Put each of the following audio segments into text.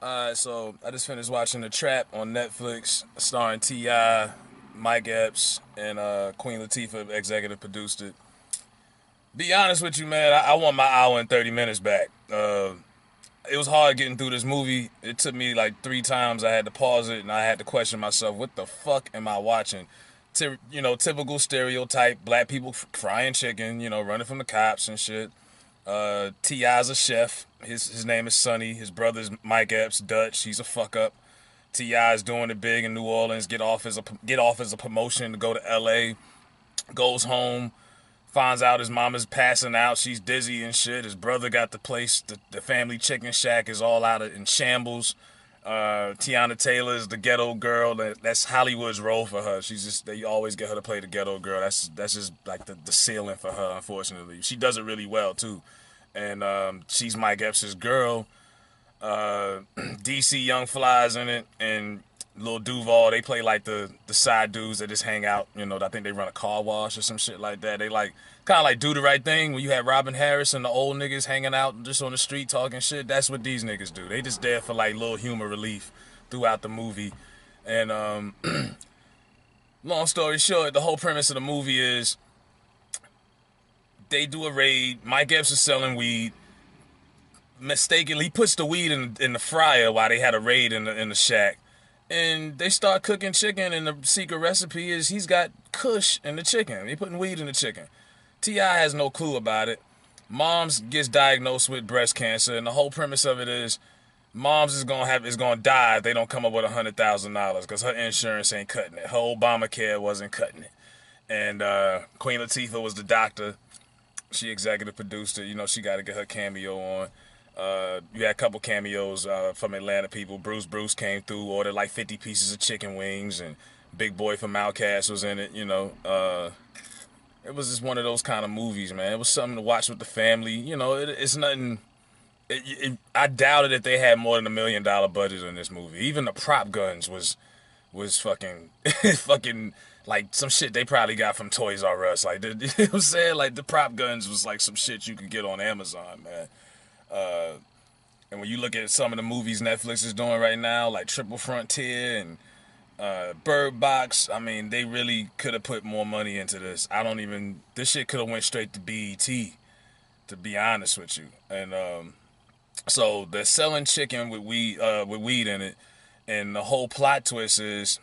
So I just finished watching The Trap on Netflix, starring T.I., Mike Epps, and Queen Latifah executive produced it. Be honest with you, man, I want my hour and 30 minutes back. It was hard getting through this movie. It took me like 3 times. I had to pause it and I had to question myself, what the fuck am I watching? Typical stereotype, black people frying chicken, running from the cops and shit. T.I.'s a chef. His name is Sonny. His brother's Mike Epps, Dutch. He's a fuck up. T.I.'s doing it big in New Orleans. Get off as a promotion to go to L.A. Goes home, finds out his mama's passing out. She's dizzy and shit. His brother got the place. The family chicken shack is all in shambles. Tiana Taylor is the ghetto girl. That's Hollywood's role for her. They always get her to play the ghetto girl. That's just like the ceiling for her. Unfortunately, she does it really well too, and she's Mike Epps' girl. DC Young Flies in it, and Lil Duval. They play like the side dudes that just hang out. I think they run a car wash or some shit like that. They like kind of like Do the Right Thing when you had Robin Harris and the old niggas hanging out just on the street talking shit. That's what these niggas do. They just there for like little humor relief throughout the movie. And long story short, the whole premise of the movie is they do a raid. Mike Epps is selling weed. Mistakenly, he puts the weed in the fryer while they had a raid in the shack, and they start cooking chicken. And the secret recipe is he's got Kush in the chicken. He putting weed in the chicken. T.I. has no clue about it. Mom's gets diagnosed with breast cancer, and the whole premise of it is Mom's is gonna die if they don't come up with $100,000 because her insurance ain't cutting it. Her Obamacare wasn't cutting it, and Queen Latifah was the doctor. She executive produced it. She got to get her cameo on. You had a couple cameos from Atlanta people. Bruce came through, ordered like 50 pieces of chicken wings, and Big Boy from Outkast was in it. It was just one of those kind of movies, man. It was something to watch with the family. It's nothing. I doubted if they had more than $1 million budget in this movie. Even the prop guns was fucking fucking like some shit they probably got from Toys R Us. Like, you know what I'm saying? Like the prop guns was like some shit you could get on Amazon, man. Uh, and when you look at some of the movies Netflix is doing right now, like Triple Frontier and Bird Box, I mean, they really could have put more money into this. This shit could have went straight to BET, to be honest with you. And so they're selling chicken with weed in it, and the whole plot twist is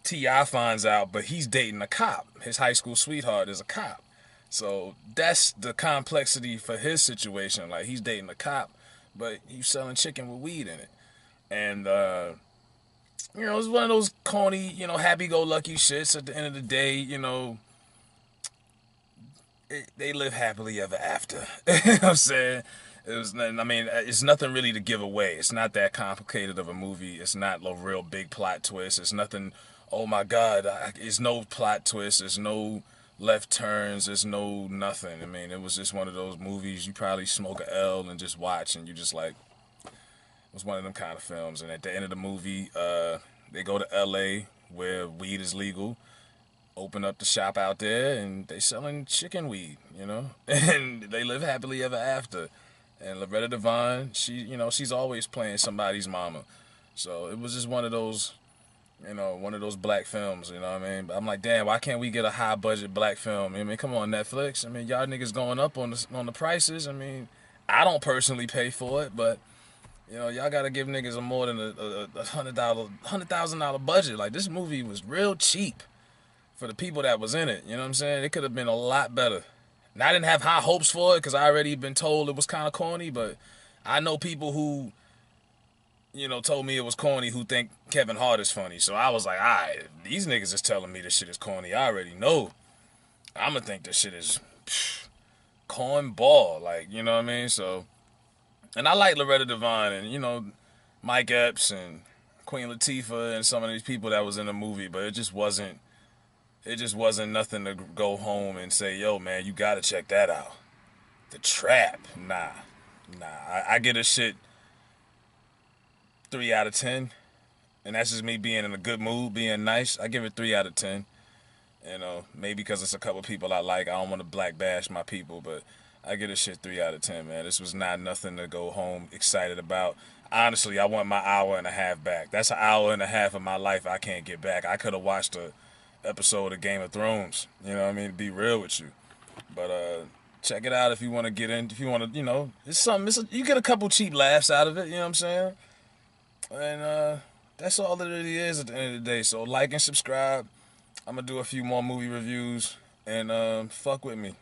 T.I. finds out, but he's dating a cop. His high school sweetheart is a cop. So that's the complexity for his situation. Like, he's dating a cop, but he's selling chicken with weed in it. And it's one of those corny, happy-go-lucky shits. At the end of the day, they live happily ever after. You know what I'm saying? It was nothing. I mean, it's nothing really to give away. It's not that complicated of a movie. It's not a real big plot twist. It's nothing. Oh my God! It's no plot twist. There's no left turns. There's no nothing. I mean, it was just one of those movies you probably smoke a L and just watch, and you just like. It was one of them kind of films. And at the end of the movie, they go to L.A. where weed is legal, open up the shop out there, and they selling chicken weed, and they live happily ever after. And Loretta Devine, she's always playing somebody's mama. So it was just one of those black films, you know what I mean? But I'm like, damn, why can't we get a high budget black film? I mean, come on, Netflix. I mean, y'all niggas going up on the prices. I mean, I don't personally pay for it, but y'all gotta give niggas more than a $100,000 budget. Like, this movie was real cheap for the people that was in it. You know what I'm saying? It could have been a lot better. And I didn't have high hopes for it because I already been told it was kind of corny. But I know people who, told me it was corny who think Kevin Hart is funny. So I was like, all right, these niggas is telling me this shit is corny. I already know. I'm gonna think this shit is cornball. Like, you know what I mean? So, and I like Loretta Devine and Mike Epps and Queen Latifah and some of these people that was in the movie, but it just wasn't nothing to go home and say, yo, man, you gotta check that out. The Trap. Nah. I get a shit 3 out of 10. And that's just me being in a good mood, being nice. I give it 3 out of 10. Maybe because it's a couple people I like. I don't want to black bash my people, but I get a shit 3 out of 10, man. This was not nothing to go home excited about. Honestly, I want my hour and a half back. That's an hour and a half of my life I can't get back. I could have watched a episode of Game of Thrones. You know what I mean? To be real with you. But check it out if you want to get in. If you want to, it's something. You get a couple cheap laughs out of it. You know what I'm saying? And that's all that it really is at the end of the day. So like and subscribe. I'm gonna do a few more movie reviews and fuck with me.